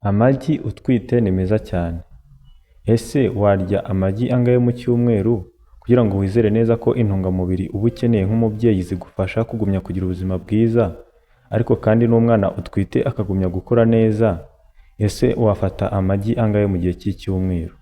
Amagi utwite ni meza cyane. Ese warya amagi angahe mu cyumweru kugira ngo wizere neza ko intungamubiri uba ukeneye nk'umubyeyi zigufasha kugumya kugira ubuzima bwiza, ariko kandi n'umwana utwite akagumya gukura neza? Ese wafata amagi angahe mu gihe cy'icyumweru?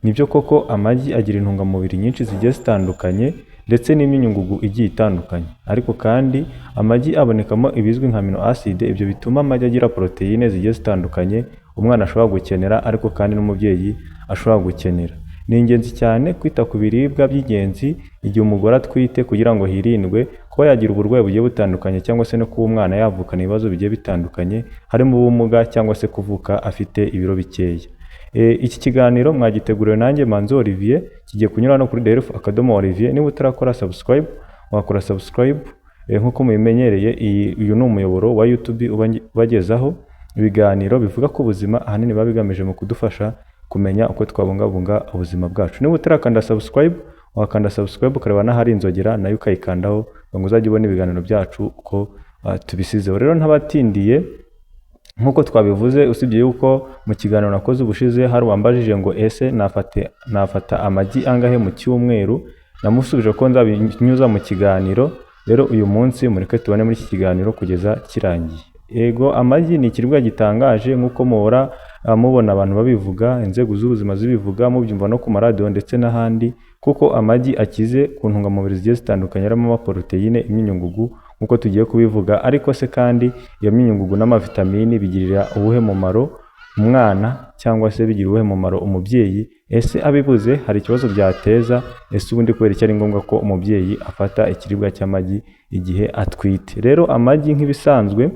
Nibyo koko amagi agira intungamubiri nyinshi zigiye zitandukanye ndetse n'imyunyungugu igiye itandukanye, ariko kandi amagi abonekamo ibizwi nka amino acide, ibyo bituma amagi agira poroteyine zigiye zitandukanye umwana ashobora gukenera ariko kandi n'umubyeyi ashobora gukenera. Ni ingenzi cyane kwita ku biribwa by'ingenzi igihe umugore atwite kugira ngo hirindwe kuba yagira uburwayi bugiye butandukanye cyangwa se no kuba umwana yavukana ibibazo bigiye bitandukanye harimo ubumuga cyangwa se kuvuka afite ibiro bikeya. Iki kiganiro mwagiteguriwe nanjye Manzi Olivier, kigiye kunyura no kuri thehealth.Olivier. Niba utarakora subscribe wakora subscribe. Nk'uko mubimenyereye, uyu ni umuyoboro wa YouTube ubagezaho ibiganiro bivuga ku buzima, ahanini biba bigamije mu kudufasha kumenya uko twabungabunga ubuzima bwacu. Niba utarakanda subscribe wakanda subscribe, ukareba n'ahari inzogera nayo ukayikandaho ngo uzajye ubona ibiganiro byacu uko tubisizeho. Rero ntabatindiye, nk'uko twabivuze, usibye yuko mu kiganiro nakoze ubushize hari uwambajije ngo ese nafata amagi angahe mu cyumweru, namusubije ko nzabinyuza mu kiganiro. Rero uyu munsi mureke tubone muri iki kiganiro kugeza kirangiye. Ego, amagi ni ikiribwa gitangaje nk'uko muhora mubona abantu babivuga, inzego z'ubuzima zibivuga, mubyumva no ku maradiyo ndetse n'ahandi, kuko amagi akize ku ntungamubiri zigiye zitandukanye harimo amaporoteyine, imyunyungugu nk'uko tugiye kubivuga. Ariko se kandi iyo myunyungugu n'amavitamini bigirira uwuhe mumaro umwana cyangwa se bigira uwuhe mumaro umubyeyi? Ese abibuze hari ikibazo byateza? Ese ubundi kubera icyo ari ngombwa ko umubyeyi afata ikiribwa cy'amagi igihe atwite? Rero amagi nk'ibisanzwe,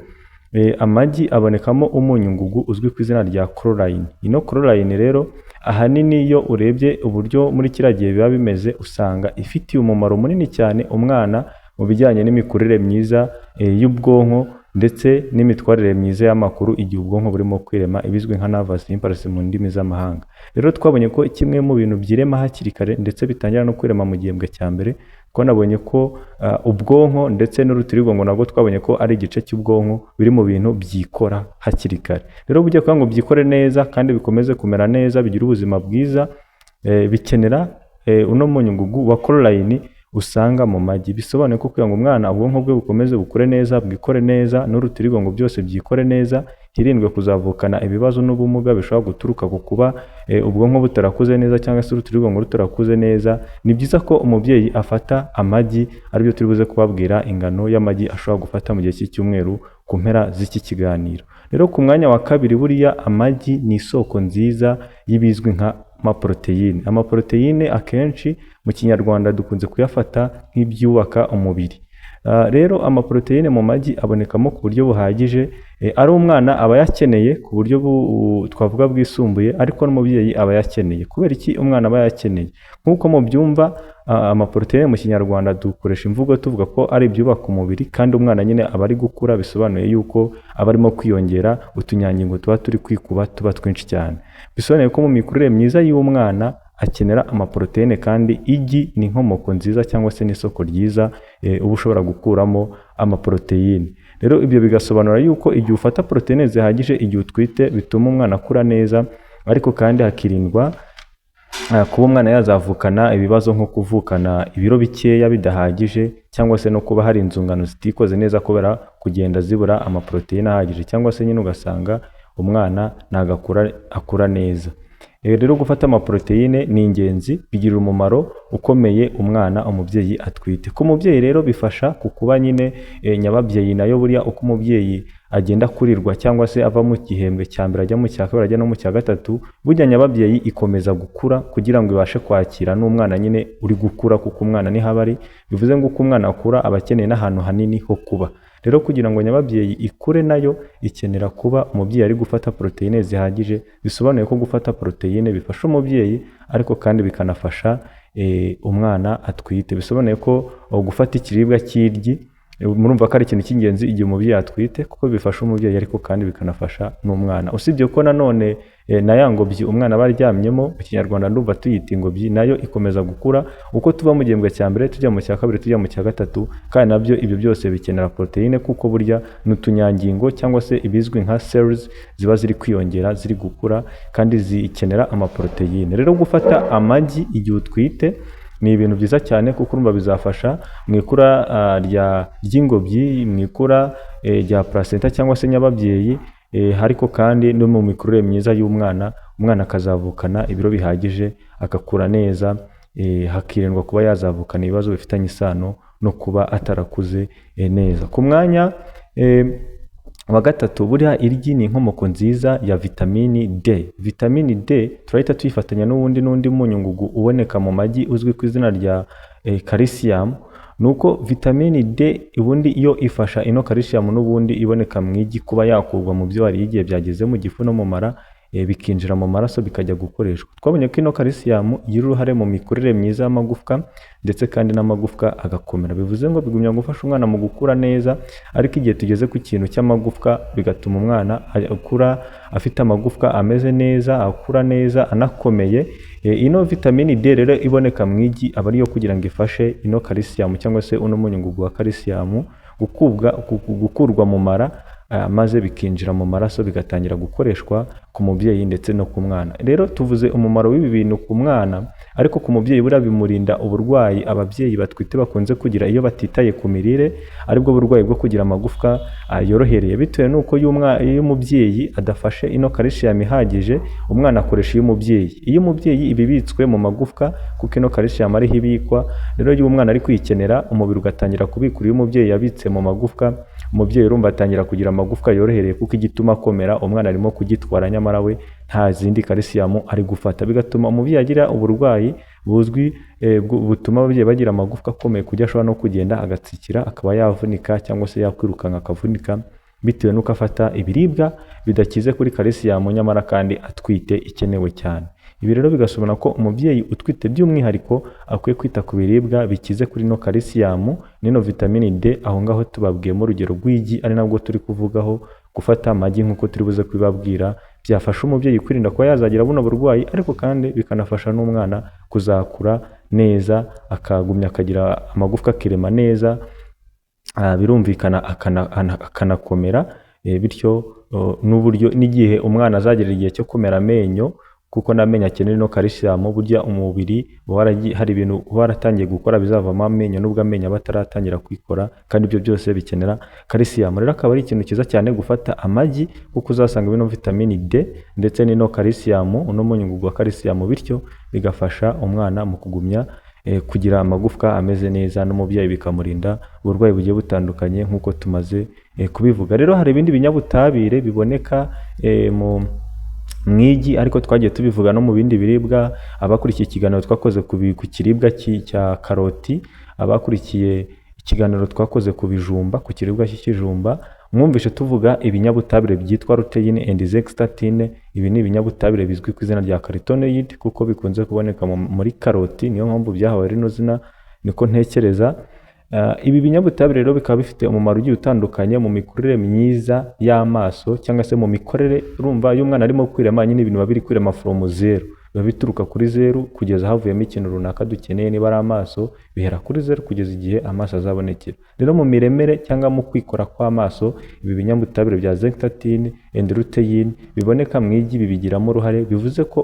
amagi abonekamo umunyungugu uzwi ku izina rya choline. Ino choline rero ahanini iyo urebye uburyo muri kiriya gihe biba bimeze, usanga ifitiye umumaro munini cyane umwana mu bijyanye n'imikurire myiza y'ubwonko ndetse n'imitwarire myiza y'amakuru igihe ubwonko burimo kwirema, ibizwi nka nervous impulse mu ndimi z'amahanga. Rero twabonye ko kimwe mu bintu byirema hakiri kare ndetse bitangira no kwirema mu gihembwe cya mbere, ko nabonye ko ubwonko ndetse n'urutirigongo nabwo twabonye ko ari igice cy'ubwonko biri mu bintu byikora hakiri kare. Rero burya kugira ngo byikore neza kandi bikomeze kumera neza bigira ubuzima bwiza, bikenera uno munyungugu wa choline usanga mu magi. Bisobanuye ko kugira ngo umwana ubwonko bwe bukomeze bukure neza, bwikore neza, n'urutirigongo byose byikore neza, hirindwe kuzavukana ibibazo n'ubumuga bishobora guturuka ku kuba ubwonko butarakuze neza cyangwa se urutirigongo rutarakuze neza, ni byiza ko umubyeyi afata amagi. Aribyo turi buze kubabwira ingano y'amagi ashobora gufata mu gihe cy'icyumweru ku mpera z'iki kiganiro. Rero ku mwanya wa kabiri, buriya amagi ni isoko nziza y'ibizwi nka amaporoteyine. Amaporoteyine akenshi mu kinyarwanda dukunze kuyafata nk'ibyubaka umubiri. Rero amaporoteyine mu magi abonekamo ku buryo buhagije, ari umwana aba yakeneye ku buryo twavuga bwisumbuye, ariko n'umubyeyi aba yakeneye. Kubera iki umwana aba yakeneye? Nk'uko mubyumva, amaporoteyine mu kinyarwanda dukoresha imvugo tuvuga ko ari ibyubaka umubiri, kandi umwana nyine aba ari gukura, bisobanuye yuko aba arimo kwiyongera, utunyangingo tuba turi kwikuba tuba twinshi cyane. Bisobanuye ko mu mikurire myiza y'umwana akenera amaporoteyine, kandi igi ni inkomoko nziza cyangwa se n'isoko ryiza uba ushobora gukuramo amaporoteyine. Rero ibyo bigasobanura yuko igihe ufata poroteyine zihagije igihe utwite bituma umwana akura neza, ariko kandi hakirindwa kuba umwana yazavukana ibibazo nko kuvukana ibiro bikeya bidahagije, cyangwa se no kuba hari inzungano zitikoze neza kubera kugenda zibura amaporoteyine ahagije, cyangwa se nyine ugasanga umwana ntabwo akura neza. Rero gufata amaporoteyine ni ingenzi, bigirira umumaro ukomeye umwana umubyeyi atwite. Ku mubyeyi rero bifasha ku kuba nyine nyababyeyi nayo buriya uko umubyeyi agenda kurirwa cyangwa se ava mu gihembwe cya mbere ajya mu cya kabiri ajya no mu cya gatatu, burya nyababyeyi ikomeza gukura kugira ngo ibashe kwakira n'umwana nyine uri gukura, kuko umwana ni habari, bivuze ngo uko umwana akura aba akeneye n'ahantu hanini ho kuba. Rero kugira ngo nyababyeyi ikure nayo ikenera kuba umubyeyi ari gufata poroteyine zihagije. Bisobanuye ko gufata poroteyine bifasha umubyeyi, ariko kandi bikanafasha umwana atwite. Bisobanuye ko gufata ikiribwa cy'iryi murumva ko ari ikintu cy'ingenzi igihe umubyeyi atwite kuko bifasha umubyeyi ariko kandi bikanafasha n'umwana. Usibye ko nanone na ya ngobyi umwana aba aryamyemo, mu kinyarwanda ndumva tuyita ingobyi, nayo ikomeza gukura uko tuva mu gihembwe cya mbere tujya mu cya kabiri tujya mu cya gatatu, kandi nabyo ibyo byose bikenera poroteyine kuko burya n'utunyangingo cyangwa se ibizwi nka cells ziba ziri kwiyongera ziri gukura kandi zikenera amaporoteyine. Rero gufata amagi igihe utwite ni ibintu byiza cyane kuko urumva bizafasha mu ikura ry'ingobyi, mu ikura rya placenta cyangwa se nyababyeyi, ariko kandi no mu mikurire myiza y'umwana, umwana akazavukana ibiro bihagije agakura neza, hakirindwa kuba yazavukana ibibazo bifitanye isano no kuba atarakuze neza. Ku mwanya wa gatatu, buriya iryi ni inkomoko nziza ya vitamini D. Vitamini D turahita tuyifatanya n'undi munyungugu uboneka mu magi uzwi ku izina rya calcium. Nuko vitamini D ubundi iyo ifasha ino calcium n'ubundi iboneka mu igi kuba yakurwa mu byo wariye igihe byageze mu gifu no mu mara, bikinjira mu maraso bikajya gukoreshwa. Twabonye ko ino calcium igira uruhare mu mikurire myiza y'amagufwa ndetse kandi n'amagufwa agakomera. Bivuze ngo bigumya gufasha umwana mu gukura neza, ariko igihe tugeze ku kintu cy'amagufwa bigatuma umwana akura afite amagufwa ameze neza, akura neza anakomeye. Ino vitamini D rero iboneka mu igi aba ariyo kugira ngo ifashe ino calcium cyangwa se uno munyungugu wa calcium gukurwa mu mara, maze bikinjira mu maraso bigatangira gukoreshwa ku mubyeyi ndetse no ku mwana. Rero tuvuze umumaro w'ibi bintu ku mwana, ariko ku mubyeyi buriya bimurinda uburwayi ababyeyi batwite bakunze kugira iyo batitaye ku mirire, aribwo burwayi bwo kugira amagufwa yorohereye, bitewe n'uko iyo umubyeyi adafashe ino calcium ihagije, umwana akoresha iy'umubyeyi. Iyo umubyeyi ibibitswe mu magufwa kuko ino calcium ariho ibikwa, rero iyo umwana ari kwikenera, umubiri ugatangira kubikura iyo umubyeyi yabitse mu magufwa, umubyeyi urumva atangira kugira amagufwa yorohereye kuko igituma akomera umwana arimo kugitwara, nyamara we nta zindi calcium ari gufata, bigatuma umubyeyi agira uburwayi buzwi butuma ababyeyi bagira amagufwa akomeye kujya ashobora no kugenda agatsikira, akaba yavunika cyangwa se yakwirukanka akavunika bitewe n'uko afata ibiribwa bidakize kuri calcium, nyamara kandi atwite ikenewe cyane. Ibi rero bigasobanura ko umubyeyi utwite by'umwihariko akwiye kwita ku biribwa bikize kuri no calcium n'ino vitamini D. Aho ngaho tubabwiyemo urugero rw'igi, ari nabwo turi kuvugaho. Gufata amagi nk'uko turi buze kubibabwira byafasha umubyeyi kwirinda kuba yazagira buno burwayi, ariko kandi bikanafasha n'umwana kuzakura neza, akagumya akagira amagufwa akirema neza, birumvikana akanakomera, bityo n'uburyo n'igihe umwana azagira igihe cyo kumera amenyo, kuko n'amenyo akenera ino calcium. Burya umubiri hari ibintu waratangiye gukora bizavamo amenyo, nubwo amenyo aba ataratangira kwikora, kandi ibyo byose bikenera calcium. Rero akaba ari ikintu cyiza cyane gufata amagi kuko uzasanga bino vitamini D ndetse n'ino calcium, uno munyungugu wa calcium, bityo bigafasha umwana mu kugumya kugira amagufwa ameze neza, n'umubyeyi bikamurinda uburwayi bugiye butandukanye nk'uko tumaze kubivuga. Rero hari ibindi binyabutabire biboneka mu igi, ariko twagiye tubivuga no mu bindi biribwa. Abakurikiye ikiganiro twakoze ku kiribwa cya karoti, abakurikiye ikiganiro twakoze ku bijumba, ku kiribwa cy'ikijumba, mwumvishe tuvuga ibinyabutabire byitwa lutein and zeaxanthin. Ibi ni ibinyabutabire bizwi ku izina rya carotenoid kuko bikunze kuboneka muri karoti, niyo mpamvu byahawe rino zina, niko ntekereza. Ibi binyabutabire rero bikaba bifite umumaro ugiye utandukanye mu mikurire myiza y'amaso cyangwa se mu mikorere. Urumva iyo umwana arimo kwirema, nyine ibintu biba biri kwirema from zero, biba bituruka kuri zeru kugeza havuyemo ikintu runaka dukeneye. Niba ari amaso, bihera kuri zeru kugeza igihe amaso azabonekera. Rero mu miremere cyangwa mu kwikora kw'amaso, ibi binyabutabire bya zeaxanthin and lutein biboneka mu igi bibigiramo uruhare. Bivuze ko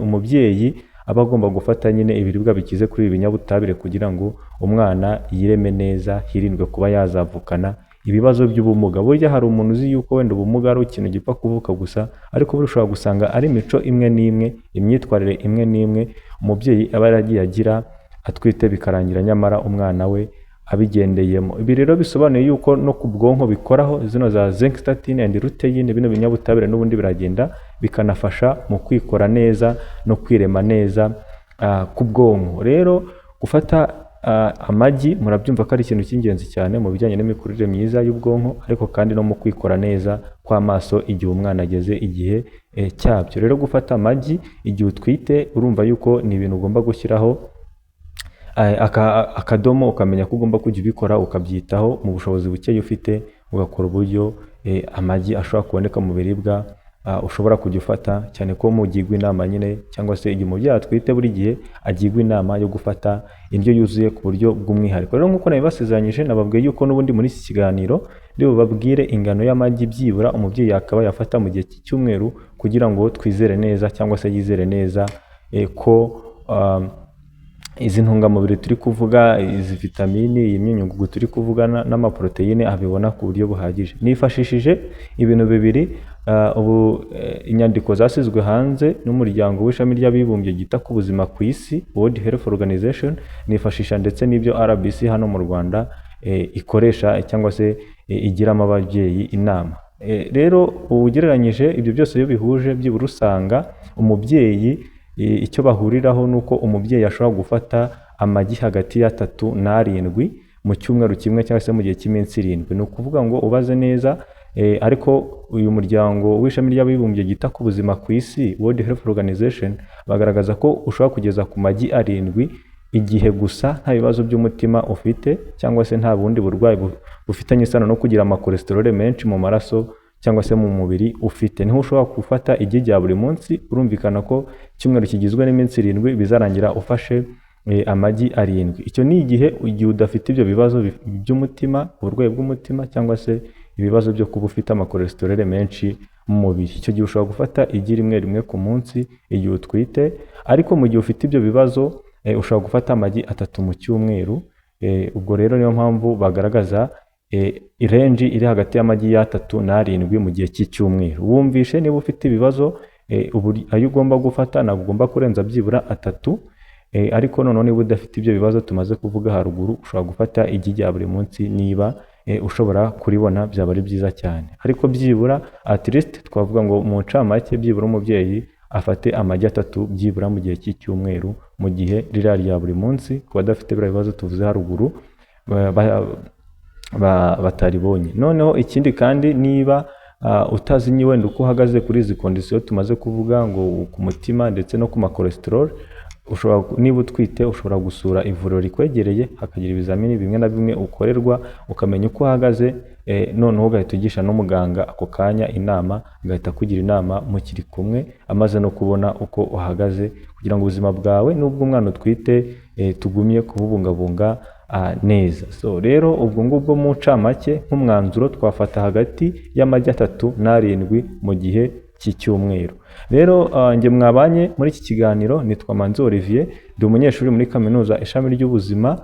umubyeyi aba agomba gufata nyine ibiribwa bikize kuri ibi binyabutabire kugira ngo umwana yireme neza, hirindwe kuba yazavukana ibibazo by'ubumuga. Burya hari umuntu uzi yuko wenda ubumuga ari ikintu gipfa kuvuka gusa, ariko ushobora gusanga ari imico imwe n'imwe, imyitwarire imwe n'imwe umubyeyi aba yaragiye agira atwite, bikarangira nyamara umwana we abigendeyemo. Ibi rero bisobanuye yuko no ku bwonko bikoraho zino za zeaxanthin and lutein. Bino binyabutabire n'ubundi biragenda bikanafasha mu kwikora neza no kwirema neza ku bwonko. Rero gufata amagi murabyumva ko ari ikintu cy'ingenzi cyane mu bijyanye n'imikurire myiza y'ubwonko, ariko kandi no mu kwikora neza kw'amaso igihe umwana ageze igihe cyabyo. Rero gufata amagi igihe utwite, urumva yuko ni ibintu ugomba gushyiraho akadomo ukamenya ko ugomba kujya ubikora ukabyitaho mu bushobozi buke ufite, ugakora uburyo amagi ashobora kuboneka mu biribwa ushobora kujya ufata, cyane ko mugirwa inama nyine cyangwa se igihe umubyeyi atwite buri gihe agirwa inama yo gufata indyo yuzuye ku buryo bw'umwihariko. Rero nk'uko nabibasezeranyije, nababwiye yuko n'ubundi muri iki kiganiro ndi bubabwire ingano y'amagi byibura umubyeyi yakaba yafata mu gihe cy'icyumweru kugira ngo twizere neza cyangwa se yizere neza ko izi ntungamubiri turi kuvuga, izi vitamini, iyi myunyungugu turi kuvuga n'amaproteine abibona ku buryo buhagije. Nifashishije ibintu bibiri, inyandiko zasizwe hanze n'umuryango w'ishami ry'abibumbye ryita ku buzima ku isi, World Health Organization, nifashisha ndetse n'ibyo RBC hano mu Rwanda ikoresha cyangwa se igiramo ababyeyi inama. Rero ugereranyije ibyo byose iyo bihuje, byibura usanga umubyeyi icyo bahuriraho nuko umubyeyi ashobora gufata amagi hagati ya 3 na 7 mu cyumweru kimwe cyangwa se mu gihe cy'iminsi 7. Ni ukuvuga ngo ubaze neza, ariko uyu muryango w'ishami ry'abibumbye ryita ku buzima ku isi, World Health Organization, bagaragaza ko ushobora kugeza ku magi 7 igihe gusa nta bibazo by'umutima ufite cyangwa se nta bundi burwayi bufitanye isano no kugira amakolesterole menshi mu maraso cyangwa se mu mubiri ufite. Niho ushobora gufata igi rya buri munsi. Urumvikana ko icyumweru kigizwe n'iminsi 7 bizarangira ufashe amagi 7. Icyo ni igihe udafite ibyo bibazo by'umutima, uburwayi bw'umutima cyangwa se ibibazo byo kuba ufite amakolesterole menshi mu mubiri. Icyo gihe ushobora gufata igi rimwe ku munsi igihe utwite, ariko mu gihe ufite ibyo bibazo ushobora gufata amagi 3 mu cyumweru. Ubwo rero niyo mpamvu bagaragaza irenji iri hagati y'amagi ya 3 na 7 mu gihe cy'icyumweru. Wumvishe niba ufite ibibazo ayo ugomba gufata, ntabwo ugomba kurenza byibura 3, ariko noneho niba udafite ibyo bibazo tumaze kuvuga haruguru, ushobora gufata igi rya buri munsi. Niba ushobora kuribona byaba ari byiza cyane, ariko byibura at least twavuga ngo mu ncamake byibura umubyeyi afate amagi 3 byibura mu gihe cy'icyumweru, mu gihe ririya rya buri munsi ku badafite biriya bibazo tuvuze haruguru bataribonye. Noneho ikindi kandi, niba utazi wenda uko uhagaze kuri izi kondisiyo tumaze kuvuga, ngo ku mutima ndetse no ku makolesterol, niba utwite ushobora gusura ivuriro rikwegereye, hakagira ibizamini bimwe na bimwe ukorerwa ukamenya uko uhagaze, noneho ugahita ugisha n'umuganga ako kanya inama, agahita kugira inama mukiri kumwe, amaze no kubona uko uhagaze, kugira ngo ubuzima bwawe n'ubw'umwana utwite tugumye kububungabunga neza. So rero ubwo ngubwo mu ncamake nk'umwanzuro twafata hagati y'amagi 3 na 7 mu gihe cy'icyumweru. Rero njye mwabanye muri iki kiganiro nitwa Manzi Olivier, ndi umunyeshuri muri kaminuza ishami ry'ubuzima.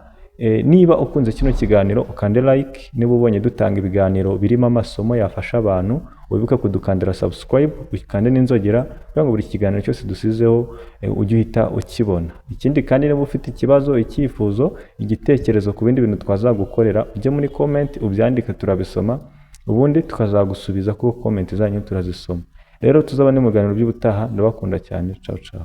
Niba ukunze kino kiganiro ukande like, niba ubonye dutanga ibiganiro birimo amasomo yafasha abantu, wibuke kudukandira subscribe, ukande n'inzogera kugira ngo buri kiganiro cyose dusizeho ujye uhita ukibona. Ikindi kandi niba ufite ikibazo, icyifuzo, igitekerezo ku bindi bintu twazagukorera, ujye muri comment ubyandike, turabisoma ubundi tukazagusubiza kuko comment zanyu turazisoma. Rero tuzaba ni mu biganiro by'ubutaha. Ndabakunda cyane. Ciao ciao.